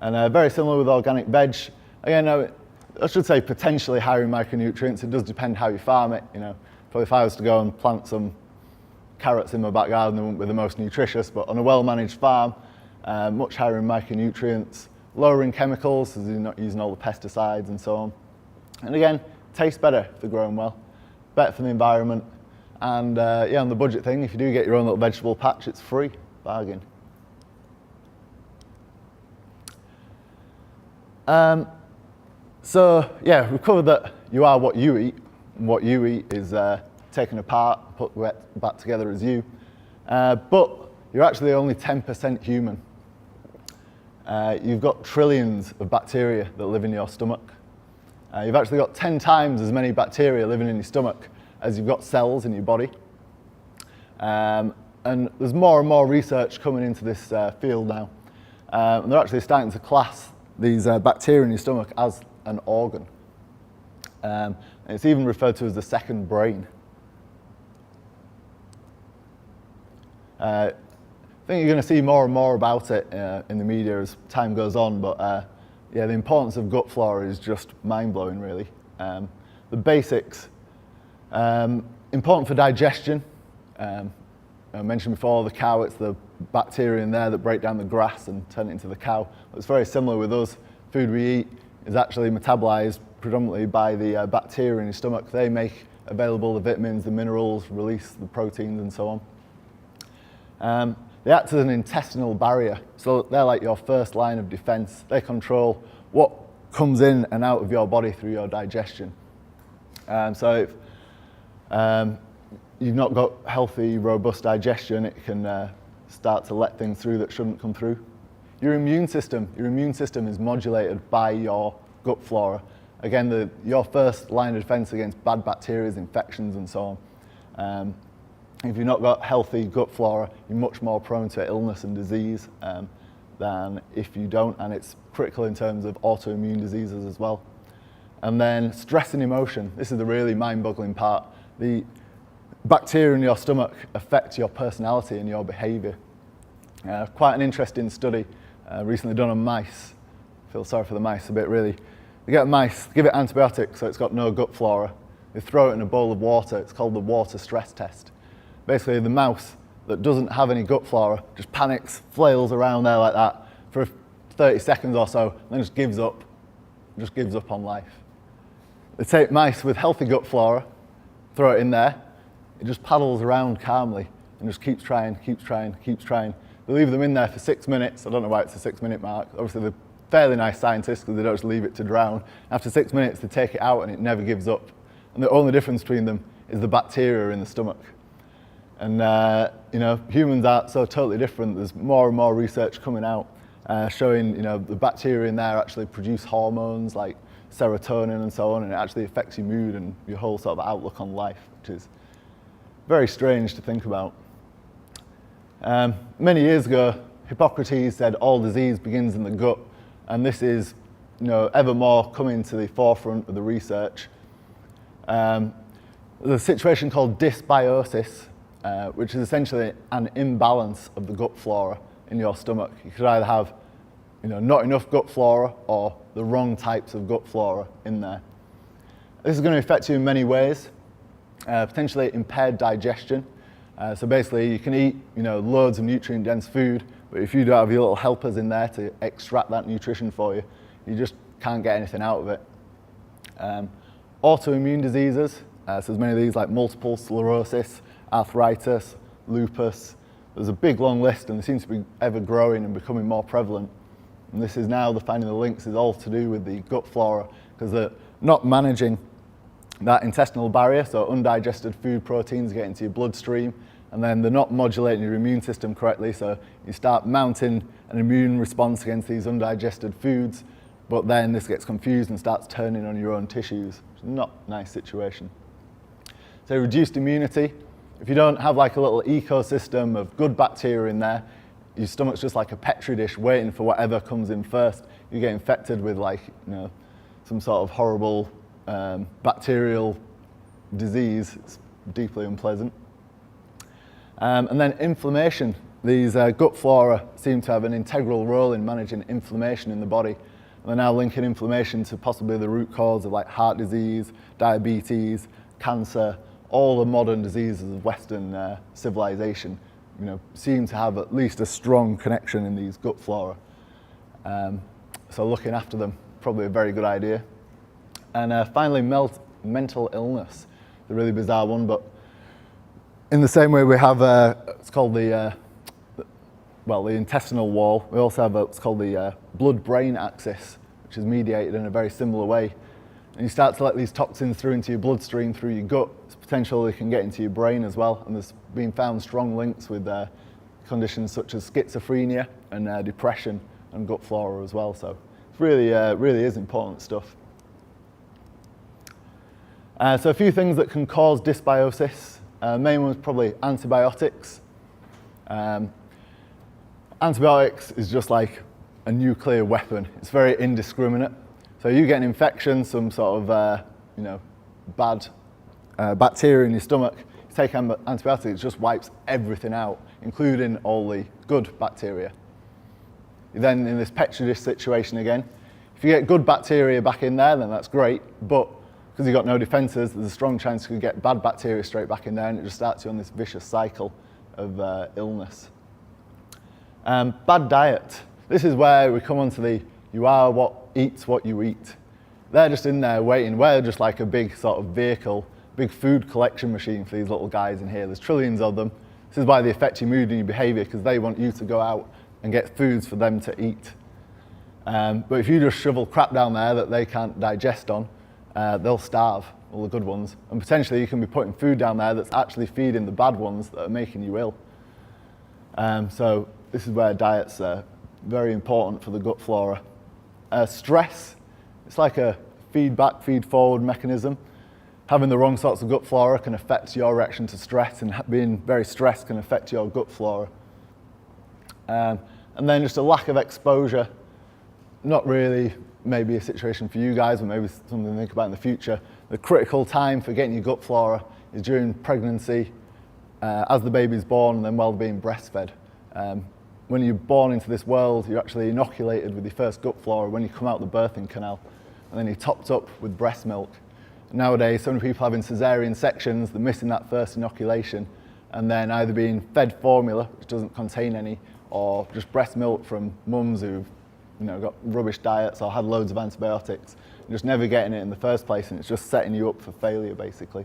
And very similar with organic veg. Again, I should say potentially higher in micronutrients. It does depend how you farm it. Probably if I was to go and plant some carrots in my back garden, they wouldn't be the most nutritious, but on a well-managed farm, much higher in micronutrients, lower in chemicals, as you're not using all the pesticides and so on. And again, tastes better if they're grown well, better for the environment. And yeah, on the budget thing, if you do get your own little vegetable patch, it's free, bargain. So yeah, we've covered that you are what you eat, and what you eat is taken apart, put back together as you. But you're actually only 10% human. You've got trillions of bacteria that live in your stomach. You've actually got 10 times as many bacteria living in your stomach as you've got cells in your body. And there's more and more research coming into this field now. And they're actually starting to class these bacteria in your stomach as an organ. And it's even referred to as the second brain. I think you're going to see more and more about it in the media as time goes on, but yeah, the importance of gut flora is just mind-blowing, really. The basics, important for digestion. I mentioned before the cow, it's the bacteria in there that break down the grass and turn it into the cow. It's very similar with us. Food we eat is actually metabolized predominantly by the bacteria in your stomach. They make available the vitamins, the minerals, release the proteins and so on. They act as an intestinal barrier, so they're like your first line of defense. They control what comes in and out of your body through your digestion. So if you've not got healthy, robust digestion, it can start to let things through that shouldn't come through. Your immune system is modulated by your gut flora. Again, your first line of defense against bad bacteria, infections and so on. If you've not got healthy gut flora, you're much more prone to illness and disease than if you don't, and it's critical in terms of autoimmune diseases as well. And then stress and emotion. This is the really mind-boggling part. The bacteria in your stomach affect your personality and your behaviour. Quite an interesting study recently done on mice. I feel sorry for the mice a bit, really. They get mice, give it antibiotics, so it's got no gut flora. They throw it in a bowl of water. It's called the water stress test. Basically, the mouse that doesn't have any gut flora just panics, flails around there like that for 30 seconds or so, and then just gives up on life. They take mice with healthy gut flora, throw it in there, it just paddles around calmly and just keeps trying. They leave them in there for 6 minutes. I don't know why it's a 6-minute mark. Obviously, they're fairly nice scientists because they don't just leave it to drown. After 6 minutes, they take it out and it never gives up. And the only difference between them is the bacteria in the stomach. And humans are so totally different. There's more and more research coming out showing the bacteria in there actually produce hormones like serotonin and so on, and it actually affects your mood and your whole sort of outlook on life, which is very strange to think about. Many years ago, Hippocrates said all disease begins in the gut, and this is ever more coming to the forefront of the research. There's a situation called dysbiosis, which is essentially an imbalance of the gut flora in your stomach. You could either have not enough gut flora or the wrong types of gut flora in there. This is going to affect you in many ways, potentially impaired digestion. So basically you can eat loads of nutrient-dense food, but if you don't have your little helpers in there to extract that nutrition for you, you just can't get anything out of it. Autoimmune diseases, so there's many of these like multiple sclerosis, arthritis, lupus. There's a big long list, and they seem to be ever growing and becoming more prevalent. And this is now, the finding the links is all to do with the gut flora, because they're not managing that intestinal barrier, so undigested food proteins get into your bloodstream, and then they're not modulating your immune system correctly, so you start mounting an immune response against these undigested foods, but then this gets confused and starts turning on your own tissues, which is not a nice situation. So reduced immunity. If you don't have like a little ecosystem of good bacteria in there, your stomach's just like a petri dish waiting for whatever comes in first. You get infected with some sort of horrible bacterial disease. It's deeply unpleasant. And then inflammation. these gut flora seem to have an integral role in managing inflammation in the body. And they're now linking inflammation to possibly the root cause of like heart disease, diabetes, cancer, all the modern diseases of Western civilization, seem to have at least a strong connection in these gut flora. So looking after them, probably a very good idea. And finally, mental illness, the really bizarre one, but in the same way we have, it's called the intestinal wall, we also have what's called the blood-brain axis, which is mediated in a very similar way. And you start to let these toxins through into your bloodstream through your gut, it's potential they can get into your brain as well, and there's been found strong links with conditions such as schizophrenia and depression and gut flora as well, so it really is important stuff. So a few things that can cause dysbiosis. Main one is probably antibiotics. Antibiotics is just like a nuclear weapon. It's very indiscriminate. So you get an infection, some sort of bad bacteria in your stomach, you take antibiotics, it just wipes everything out, including all the good bacteria. You're then in this petri dish situation again. If you get good bacteria back in there, then that's great, but because you've got no defences, there's a strong chance you could get bad bacteria straight back in there, and it just starts you on this vicious cycle of illness. Bad diet. This is where we come onto the you are what eats what you eat. They're just in there waiting. We're just like a big sort of vehicle, big food collection machine for these little guys in here. There's trillions of them. This is why they affect your mood and your behaviour, because they want you to go out and get foods for them to eat. But if you just shovel crap down there that they can't digest on, they'll starve, all the good ones. And potentially you can be putting food down there that's actually feeding the bad ones that are making you ill. So this is where diet's very important for the gut flora. Stress, it's like a feedback, feed-forward mechanism. Having the wrong sorts of gut flora can affect your reaction to stress, and being very stressed can affect your gut flora. And then just a lack of exposure, not really maybe a situation for you guys, or maybe something to think about in the future. The critical time for getting your gut flora is during pregnancy, as the baby's born, and then while being breastfed. When you're born into this world, you're actually inoculated with your first gut flora when you come out the birthing canal, and then you're topped up with breast milk. Nowadays, so many people having cesarean sections, they're missing that first inoculation, and then either being fed formula, which doesn't contain any, or just breast milk from mums who've got rubbish diets or had loads of antibiotics, and just never getting it in the first place, and it's just setting you up for failure basically.